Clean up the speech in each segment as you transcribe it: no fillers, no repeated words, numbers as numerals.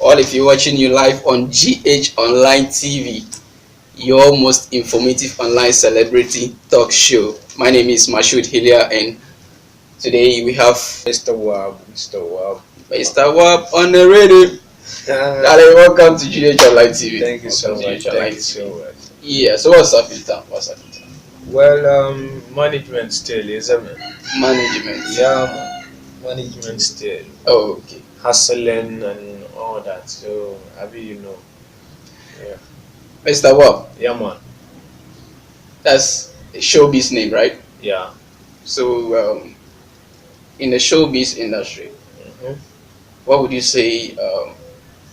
Or if you're watching you live on GH Online TV, your most informative online celebrity talk show. My name is Mashoud Hilia, and today we have Mr. Wab on the radio. Darling, welcome to GH Online TV. Thank you so Welcome to much. GH Online Thank you so TV. much. Yeah, so what's up in town? What's up in town? Well, management still, isn't it? Management. Yeah, management still. Oh, okay. Hustling and all that. So, yeah. Mr. Wab, Yeah, man. that's a showbiz name, right? Yeah. So, in the showbiz industry, hmm what would you say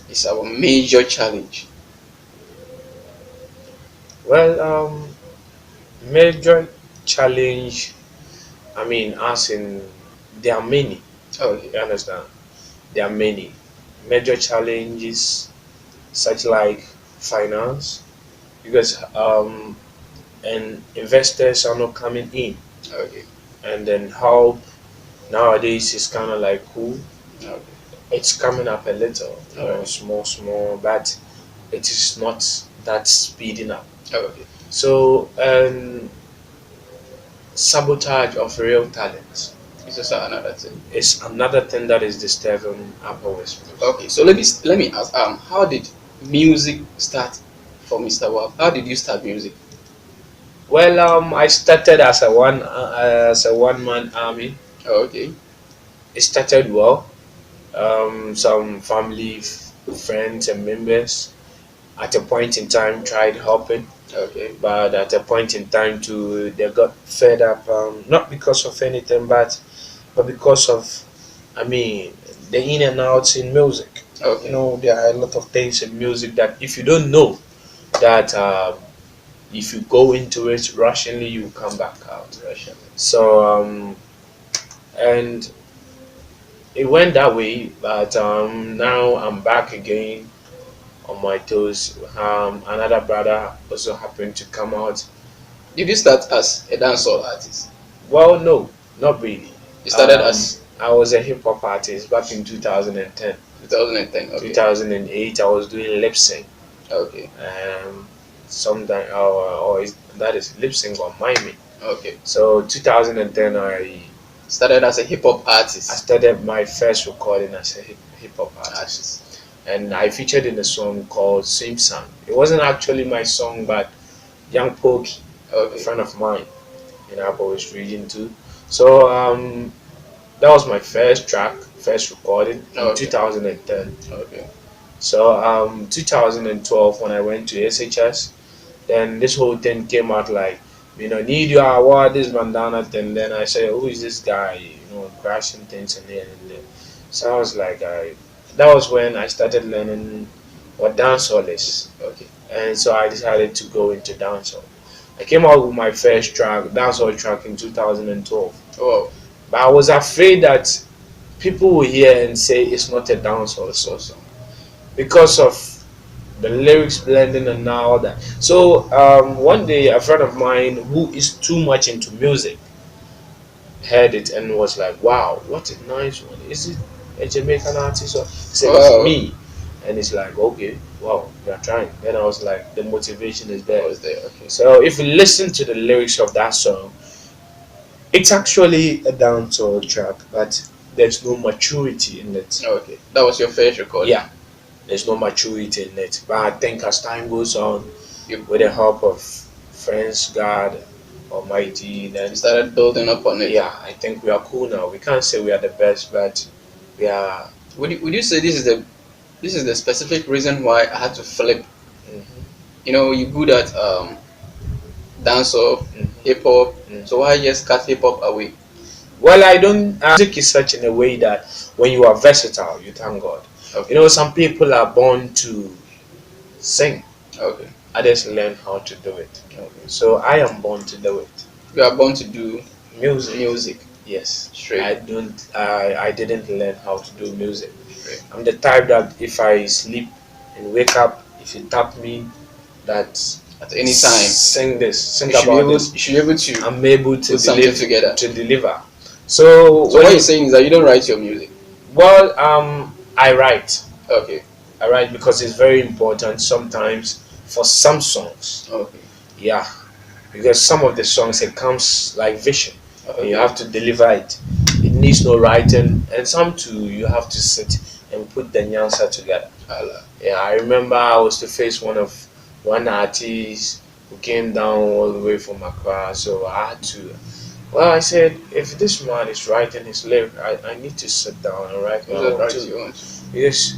is our major challenge? Well, major challenge, as in, there are many. Okay. You understand? There are many. Major challenges, such like finance, because and investors are not coming in, Okay. and then help nowadays is kind of like cool. Okay. It's coming up a little, Alright. small, but it is not that speeding up. Okay. So, sabotage of real talent It's also another thing. is another thing that is disturbing Apple West. Okay. So let me ask. How did music start for Mr. Wab? How did you start music? Well, I started as a one man army. Okay. It started well. Some family, friends, and members at a point in time tried helping, Okay. but at a point in time too, they got fed up. Not because of anything, but because of, I mean, the in and outs in music. Okay. There are a lot of things in music that if you don't know that, if you go into it rationally, you will come back out. Russia. So, and it went that way, but now I'm back again on my toes. Another brother also happened to come out. Did you start as a dancehall artist? Well, no, not really. You started as I was a hip hop artist back in 2010. 2010. Okay. 2008, I was doing lip sync. Okay. Sometime, that is lip sync or miming. Okay. So 2010, I Started as a hip hop artist. started my first recording as a hip hop artist. And I featured in a song called Swim Song. It wasn't actually my song, but Young Pokey, a Okay. friend of mine in Apple was reading too. So that was my first recording in Okay. 2010. Okay. So 2012 when I went to SHS, then this whole thing came out like, need your award, this bandana thing. Then I said, who is this guy? Crashing things and here and there. So I was like, that was when I started learning what dancehall is. Okay. And so I decided to go into dancehall. I came out with my first dancehall track in 2012. Oh. But I was afraid that people will hear and say it's not a dancehall song because of the lyrics blending and all that. So one day a friend of mine who is too much into music heard it and was like, "Wow, what a nice one! Is it a Jamaican artist?" Or he said, Wow. "It's me," and it's like, "Okay, wow, you're trying." Then I was like, "The motivation is I there." was there. Okay. So if you listen to the lyrics of that song, it's actually a dancehall track, but there's no maturity in it. Okay. That was your first record. Yeah, there's no maturity in it. But I think as time goes on, You with the help of friends, God Almighty, then started building up on it. yeah, I think we are cool now. We can't say we are the best, but we are. Would you say this is the specific reason why I had to flip? Mhm, You're good at dancehall, mhm, hip hop. mhm. So why just cut hip hop away? Well, I don't. Music is such in a way that when you are versatile, you thank God. Okay. Some people are born to sing. Okay. Others learn how to do it. Okay. So I am born to do it. You are born to do Music. music. Yes. Straight. I don't. I didn't learn how to do music. Straight. I'm the type that if I sleep and wake up, if you tap me, that At any time. sing this, sing You should be about able. this, You should be able to I'm able to put something deliver. together. To deliver. So what you're saying is that you don't write your music. Well, I write. Okay. All right, because it's very important sometimes for some songs. Okay. Yeah, because some of the songs it comes like vision. And you Okay. have to deliver it. It needs no writing, and some too you have to sit and put the nyansa together. Allah. Yeah, I remember I was to face one artist who came down all the way from Accra, so I had to. Well, I said, if this man is writing his lyric, I need to sit down and write my Is that own right? too. You want? Because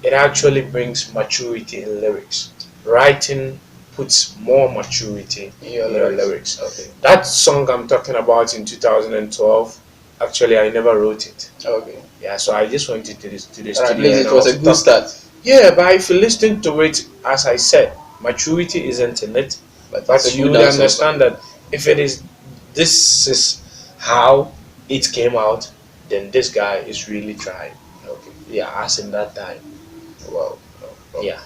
it actually brings maturity in lyrics. Writing puts more maturity In your in your lyrics. lyrics. Okay. That song I'm talking about in 2012, actually, I never wrote it. Okay. Yeah, so I just went to the But at studio least and it I was a was good talking. start. Yeah, but if you listen to it, as I said, maturity isn't in it. But it's a But you good would dance song. understand that if it is, this is how it came out, then this guy is really trying. Okay. Yeah, as in that time. Wow. Wow. Yeah.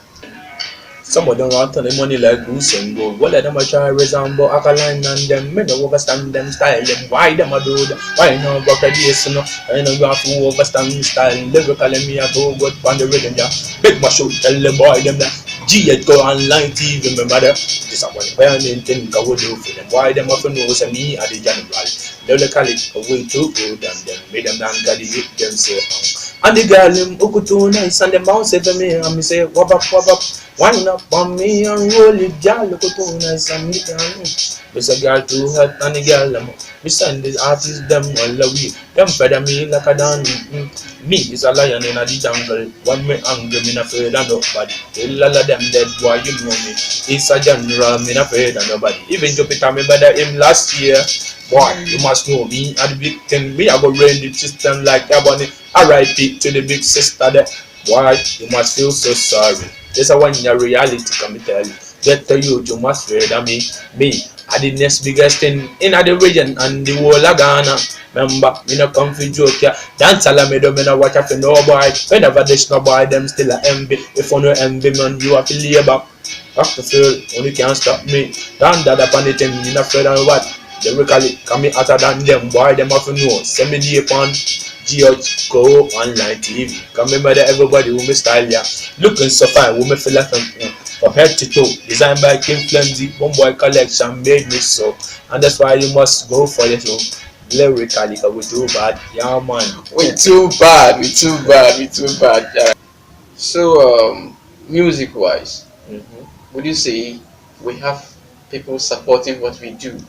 Some of them want the money like goose and gold. What let them a try resemble alkaline and them. Me no overstand them style. Them why them a do that? Why no go for this no? I know you have to overstand style. Lyrically me a go good on the rhythm yeah. Big my show tell the boy them that. G8 go online TV remember that. This a one burning thing I would do for them. Why them often know say me at the general. Lyrically a way too good and them. Made them down got the hit them say and the girl him who could too nice and them bounce for me and me say wop up wop up. Wind up on me and roll it, girl. Look at too nice and it can. Miss a girl too hot and the girl them. Me send the artists them all the way. Them feather me like a dan. Me is a lion in a the jungle. When me angry, me not afraid of nobody. Tell all of them dead boy, you know me. It's a general, me not afraid of nobody. Even Jupiter me better him last year. Boy, you must know me at the big thing. Me I go rain the system like a bunny. R.I.P. to the big sister there. Why you must feel so sorry. This is when your reality come tell you. Get to you must fear that me. I the next biggest thing in the region and the whole of Ghana. Remember, me no come for joke ya. Dance all me do me no watch for no boy. Whenever there's no boy, them still a envy. If you no envy man, you have to labor. Have to feel, only can't stop me. Down that upon the thing, me not afraid of what. They really coming hotter than them, boy, them have to know. Send me the upon GH go online TV. Come remember that everybody will me style ya. Looking so fine, will me feel like from head to toe. Designed by King Flimsy, one boy collection made me so. And that's why you must go for it. So lyrically, cause we too bad. Yeah man. We too bad. We too bad. We too bad. So music wise, Mm-hmm. would you say we have people supporting what we do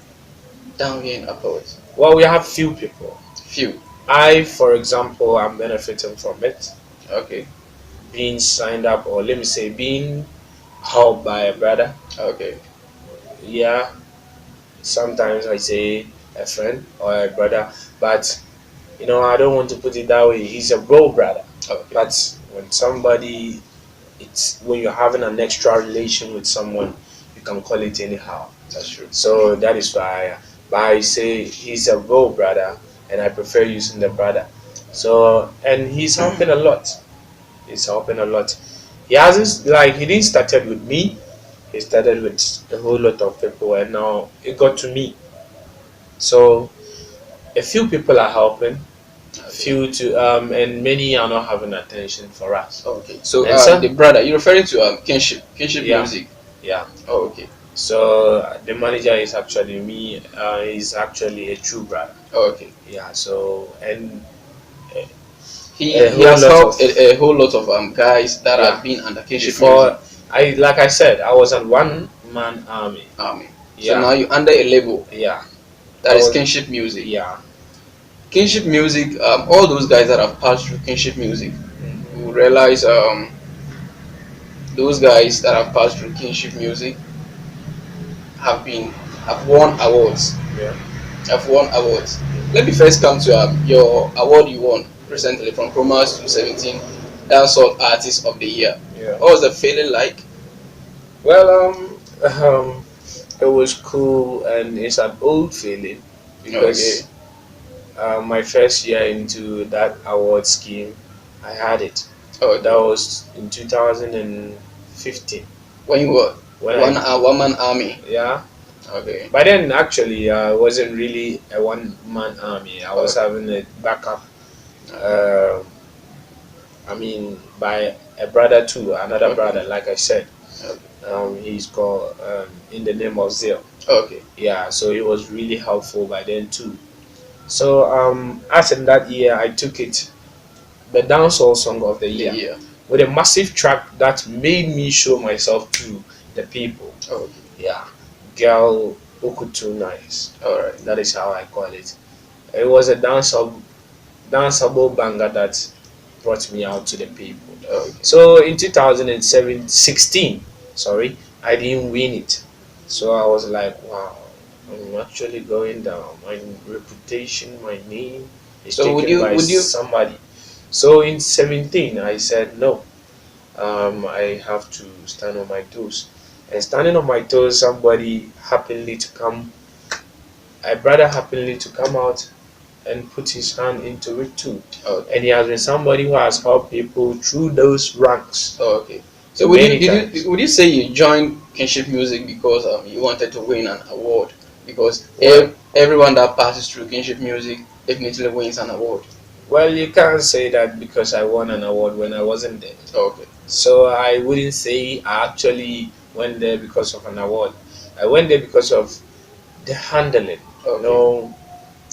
down here in Upload? Well, we have few people. Few. I, for example, am benefiting from it. Okay. Being signed up, or let me say, being helped by a brother. Okay. Yeah, sometimes I say a friend or a brother, but I don't want to put it that way. He's a bro brother. Okay. But when somebody, it's when you're having an extra relation with someone, you can call it anyhow. That's true. So that is why, but I say he's a bro brother, and I prefer using the brother. So and he's helping a lot. He's helping a lot. He hasn't like he didn't started with me. He started with a whole lot of people, and now it got to me. So a few people are helping, Okay. few to and many are not having attention for us. Okay. So And the some, brother, you're referring to kinship yeah, music. yeah. Oh, okay. So the manager is actually me. He's actually a true brother. Oh, okay. Yeah. So and He a he whole has lot of helped a whole lot of guys that yeah. have been under kinship music Before like I said, I was on one man army. army. So Yeah, now you're under a label yeah. that I is was kinship music. yeah. Kinship music, all those guys that have passed through kinship music Mhm. will realize those guys that have passed through kinship music have been have won awards. Yeah. Have won awards. Let me first come to your award you won recently from Chromas 217 Dancehall Artist of the Year. Yeah. What was the feeling like? Well, it was cool and it's an old feeling Okay. because my first year into that award scheme, I had it. That Okay. was in 2015 When you were when I one man army. yeah. Okay. By then, actually, I wasn't really a one man army. I was Okay. having a backup Okay. uh, I mean, by a brother too, another Okay. brother, like I said. Okay. He's called in the name of Zil. Okay. Yeah, so he was really helpful by then too. So as in that year, I took it the dancehall song of the The year year. with a massive track that made me show myself to the people. Okay. Yeah, girl, Okutu nice. All right. That is how I call it. It was a danceable banger that brought me out to the people. Okay. So in 2016, sorry, I didn't win it. So I was like, wow, I'm actually going down. My reputation, my name is So taken by would you somebody. So in 17, I said no. I have to stand on my toes. And standing on my toes, somebody happenly to come, a brother happenly to come out and put his hand into it too. okay. And he has been somebody who has helped people through those ranks Okay. So many did times. you would you say you joined kinship music because you wanted to win an award? Because Well, everyone that passes through kinship music definitely wins an award. well, you can't say that because I won an award when I wasn't there. Okay. So I wouldn't say I actually went there because of an award. I went there because of the handling, you Okay. know,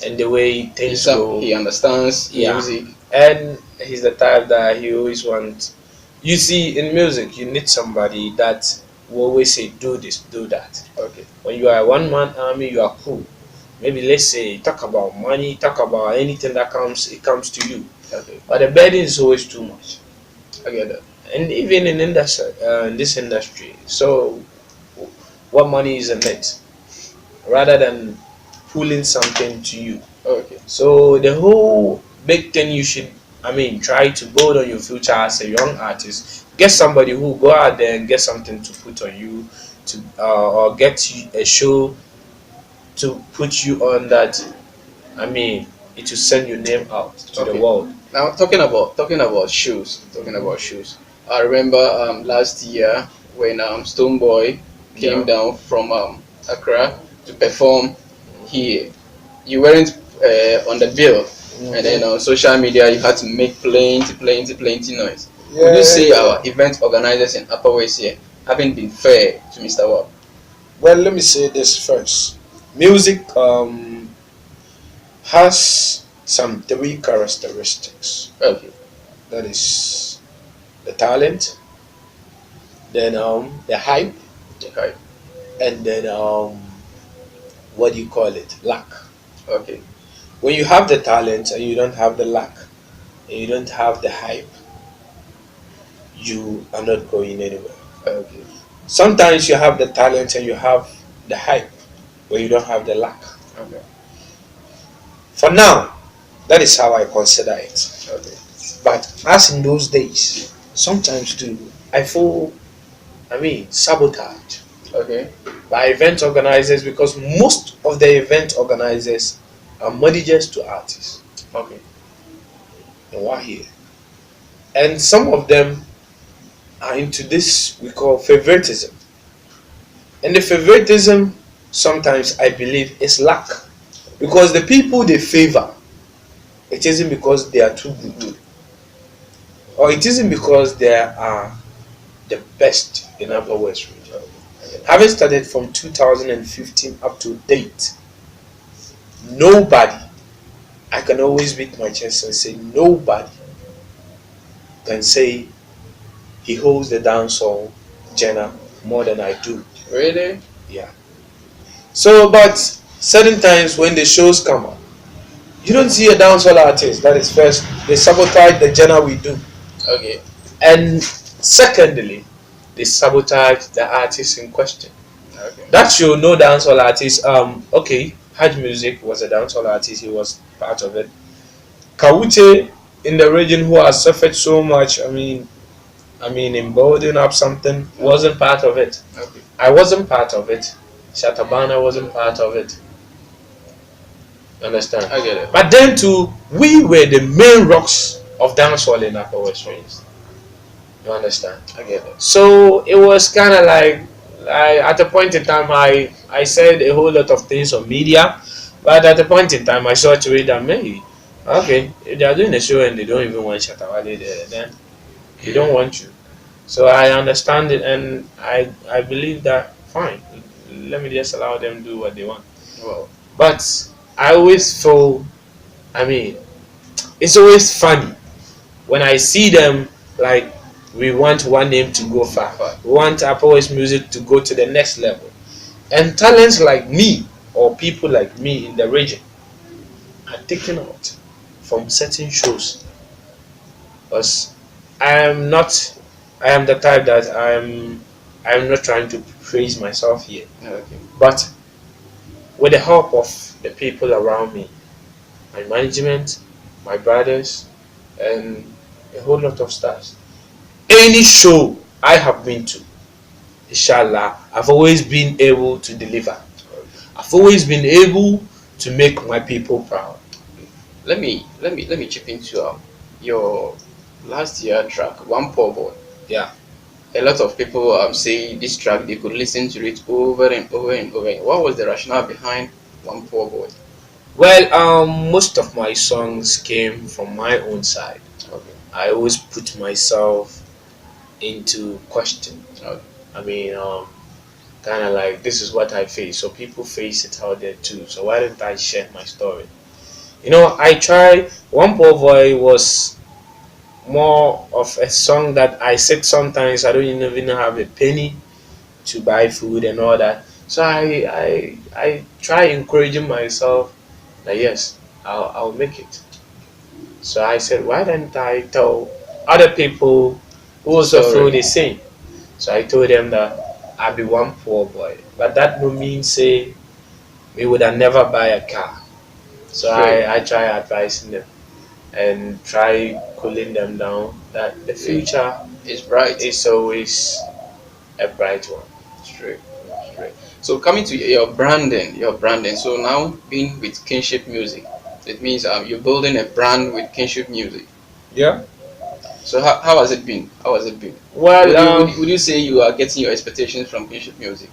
and the way things go. He understands Yeah, music. and he's the type that he always wants. You see, in music, you need somebody that will always say, "Do this, do that." Okay. When you are a one-man army, you are cool. Maybe let's say talk about money, talk about anything that comes, it comes to you. Okay. But the burden is always too much, I get that. and even in this industry. So, what money is in it, rather than pulling something to you. Okay. So the whole big thing you should, I mean, try to build on your future as a young artist. Get somebody who go out there and get something to put on you, to or get you a show to put you on that. I mean, it will send your name out to the Okay. world. Now talking about shoes. I remember last year when Stoneboy came Yeah. down from Accra to perform here. You weren't on the bill, and then on social media you had to make plenty noise. Would you Yeah, say yeah. our event organizers in Upper West here haven't been fair to Mr. Wap? Well, let me say this first. Music has some three characteristics. Okay. That is the talent, then the hype, Okay. and then what do you call it? Luck. Okay. When you have the talent and you don't have the luck and you don't have the hype, you are not going anywhere. Okay. Sometimes you have the talent and you have the hype, but you don't have the luck. Okay. For now, that is how I consider it. Okay. But as in those days, sometimes too, I feel, I mean, sabotage Okay. by event organizers because most of the event organizers are managers to artists. Okay. And why here? And some of them are into this we call favoritism. And the favoritism sometimes I believe is luck. Because the people they favor, it isn't because they are too good. Or it isn't because they are the best in Upper West region. Having started from 2015 up to date, nobody, I can always beat my chest and say nobody can say he holds the dancehall genre more than I do. Really? Yeah. So, but certain times when the shows come up, you don't see a dancehall artist. That is first, they sabotage the genre we do, Okay. and secondly, they sabotage the artist in question. Okay. That show, no dancehall artist. Okay, Hajj Music was a dancehall artist. He was part of it. Kawute in the region who has suffered so much. I mean, in building up something wasn't part of it. Okay. I wasn't part of it. Shatabana wasn't part of it. Understand? I get it. But then too, we were the main rocks of dancehall in Upper West Range. You understand? I get it. So it was kind of like, at a point in time, I said a whole lot of things on media, but at a point in time, I saw to it that maybe Okay, if they are doing a show and they don't even want Shatawale there, then they don't Yeah. want you. So I understand it, and I believe that fine. Let me just allow them do what they want. Well, But I always feel, I mean, it's always funny when I see them like we want one name to go go far. far. We want Apple music to go to the next level. And talents like me or people like me in the region are taken out from certain shows because I am not I am the type that I'm not trying to praise myself here. Okay. But with the help of the people around me, my management, my brothers, and a whole lot of stars. Any show I have been to, inshallah, I've always been able to deliver. I've always been able to make my people proud. Let me chip into your last year track, One Poor Boy. Yeah. A lot of people say this track they could listen to it over and over and over. What was the rationale behind One Poor Boy? Well, most of my songs came from my own side. Okay. I always put myself into question. Okay. I mean, kind of like this is what I face, so people face it out there too. So why don't I share my story? I try. One Poor Boy was more of a song that I said sometimes I don't even have a penny to buy food and all that. So I try encouraging myself that yes, I'll make it. So I said, why don't I tell other people who also feel Sorry. the same? So I told them that I be one poor boy, but that no mean say we would have never buy a car. So Straight. I try advising them and try cooling them down that the future It's bright. is always a bright one. Straight. Straight. So coming to your branding. So now being with Kinship Music, it means you're building a brand with Kinship Music. Yeah. So how has it been? How has it been? Well, Would you say you are getting your expectations from Kinship Music?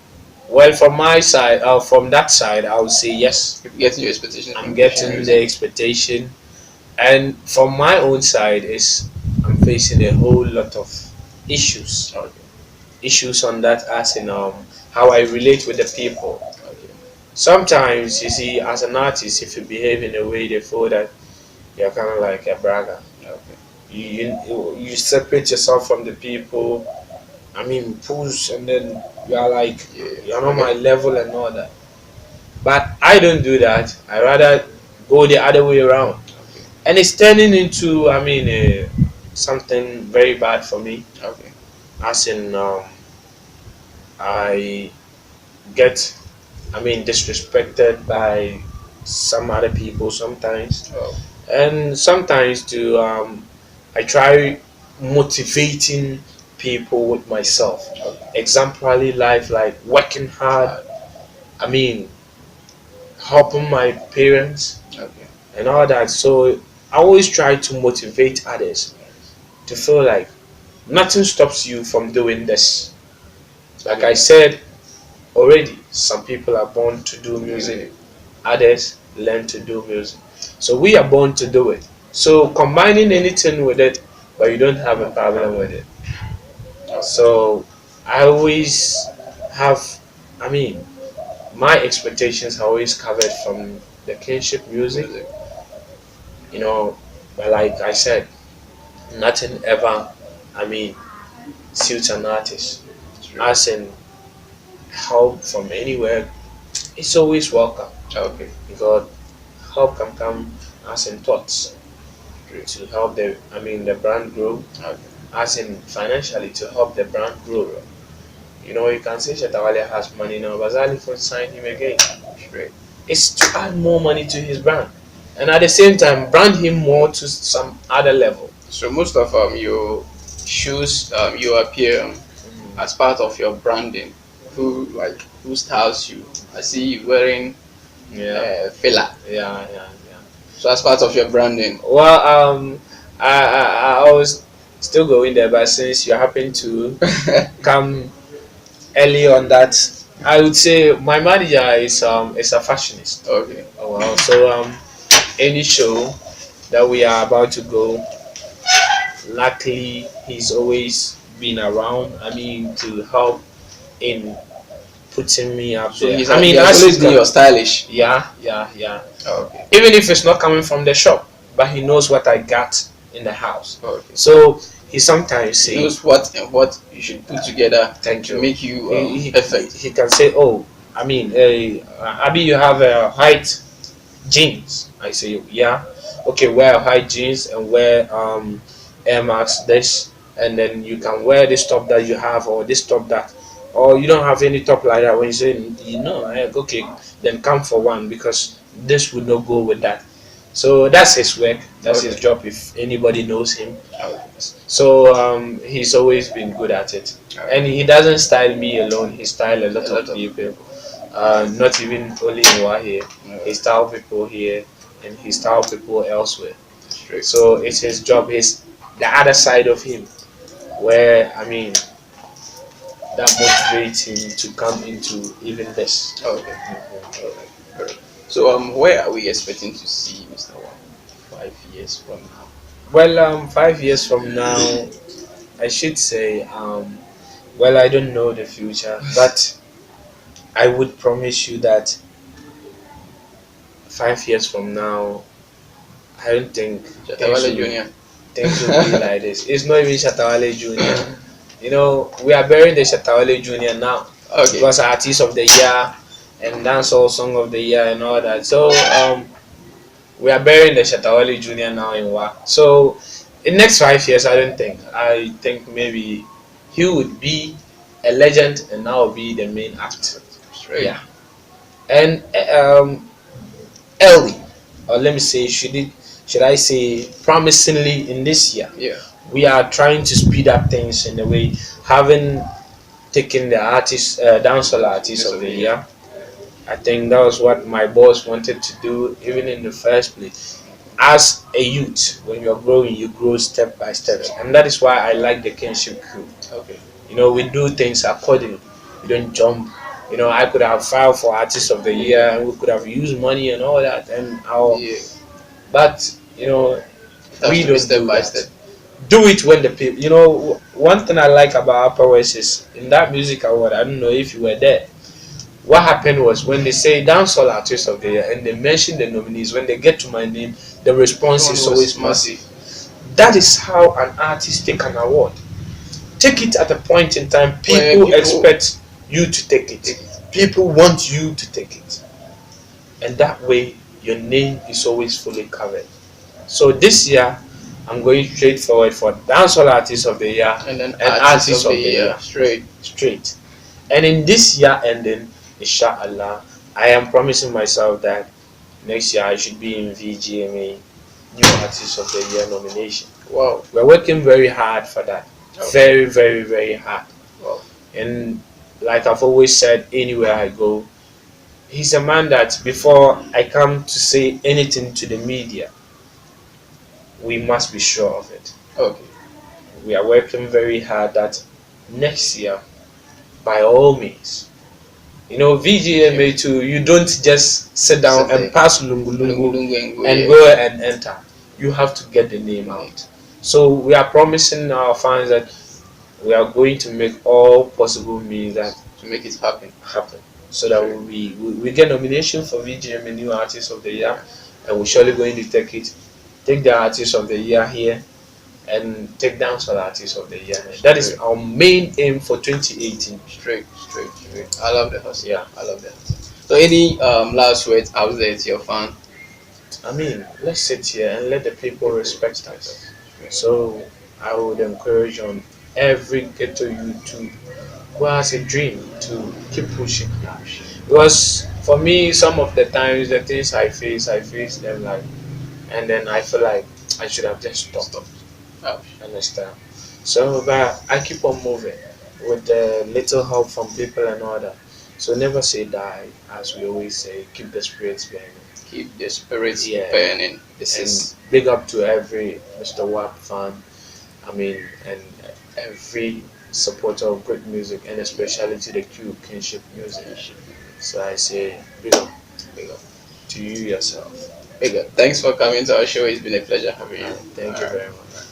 well, from my side, from that side, I would say yes. You're getting your expectations I'm from Kinship getting the Music. expectation, and from my own side is I'm facing a whole lot of issues. Okay. Issues on that as in how I relate with the people. Okay. Sometimes you see, as an artist, if you behave in a way they feel that you're kind of like a bragger. Okay. You separate yourself from the people. I mean, push, and then you are like Yeah. you're not my level and all that. But I don't do that. I rather go the other way around, Okay. and it's turning into something very bad for me. Okay. As in, I get disrespected by some other people sometimes, Oh. and sometimes to I try motivating people with myself, Okay. exemplary life, like working hard. I mean, helping my parents Okay. and all that. So I always try to motivate others to feel like nothing stops you from doing this. Like I said already, some people are born to do music, others learn to do music. So we are born to do it. So combining anything with it, but you don't have a problem with it. Okay. So I always have, I mean, my expectations are always covered from the kinship music, Music. you know. But like I said, nothing ever, I mean, suits an artist. True. As in help from anywhere, it's always welcome Okay. because help can come as in thoughts True. to help the brand grow, Okay. as in financially to help the brand grow. You can say Shatawale has money now, but Zali for sign him again. Straight. It's to add more money to his brand, and at the same time brand him more to some other level. So most of your shoes you appear as part of your branding. Who styles you? I see you wearing Yeah, filler. yeah. So as part of your branding. Well, I was still going there, but since you happen to come early on that, I would say my manager is a fashionist. Okay. Oh wow! So any show that we are about to go. Luckily, he's always been around. I mean, to help in putting me up So there. I he mean, has as you always been can, your stylish. yeah, yeah, yeah. Okay. Even if it's not coming from the shop, but he knows what I got in the house. Okay. So he sometimes He say, knows what you should put together "Thank to you." make you perfect. He can say, "Oh, I mean, Abby, you have a height jeans." I say, yeah. Okay, wear high jeans and wear Air Max this, and then you can wear this top that you have or this top that, or you don't have any top like that. When you say, okay, then come for one because this would not go with that. So that's his work. That's his Okay. job. If anybody knows him, Okay. so he's always been good at it, and Okay. he doesn't style me alone. He style a A lot lot of of people, people. not even only in Wahia. He Okay. style people here, and he style people elsewhere. Straight. So it's his job. His the other side of him, where I mean that motivates him to come into even this. Okay. Okay. Alright. So where are we expecting to see Mr. Wang 5 years from now? Well, 5 years from now, I should say, well, I don't know the future, but I would promise you that 5 years from now, I don't think Chatawale Junior. things will be like this. It's not even Shatawale Junior. You know, we are burying the Shatawale Junior now Okay. because Artist of the Year and Dancehall Song of the Year and all that. So we are burying the Shatawale Junior now in WA. So in next 5 years, I don't think. I think maybe he would be a legend and now be the main act. Straight. Yeah, and early, or let me say, should I say promisingly in this year, Yeah. we are trying to speed up things in a way, having taken the artist, dancehall artist of the year. I think that was what my boss wanted to do, even in the first place. As a youth, when you're growing, you grow step by step, and that is why I like the kinship crew. Okay. You know, we do things accordingly. We don't jump. You know, I could have filed for artist of the year, and we could have used money and all that, and our, Yeah. but you know, It has we to be don't step do by that. step. Do it when the people. You know, one thing I like about Upper West is in that music award. I don't know if you were there. What happened was when they say dancehall artist of the year and they mention the nominees, when they get to my name, the response One is was always massive. massive. That is how an artist take an award. Take it at a point in time. Where People people expect you to take it. take it. People want you to take it, and that way your name is always fully covered. So this year, I'm going straight forward for dancehall artist of the year And then and artist artist of the of the year. year Straight. straight. And in this year ending, inshallah, I am promising myself that next year I should be in VGMA New Artist of the Year nomination. Wow. We're working very hard for that. Okay. Very, very, very hard. Wow. And like I've always said, anywhere I go, he's a man that before I come to say anything to the media, we must be sure of it. Okay. We are working very hard that next year, by all means, you know, VGMA too, you don't just sit down Sit and there. pass Lungu Lungu Lungu lungu and go. and Yeah. go and enter. You have to get the name out. So we are promising our fans that we are going to make all possible means that To make it happen. happen, so that we get nomination for VGM New Artist of the Year, and we're surely going to take the Artist of the Year here, and take Dancehall Artist of the Year. That is our main aim for 2018. Straight. Straight. Straight. I love the hustle. Yeah. I love the hustle. So any last words out there to your fan? I mean, let's sit here and let the people respect us. So I would encourage on every ghetto youth to who has a dream to keep pushing. Because for me, some of the times the things I face them like, and then I feel like I should have just stopped. Ouch. Understand? So, but I keep on moving with a little help from people and all that. So never say die, as we always say. Keep the spirits burning. Keep the spirits Yeah. burning. This And is big up to every Mr. WAP fan. I mean, and every supporter of great music, and especially to the Q Kinship Music. So I say big up big up. to you yourself. Okay, thanks for coming to our show. It's been a pleasure having All you. right, thank All you right. very much.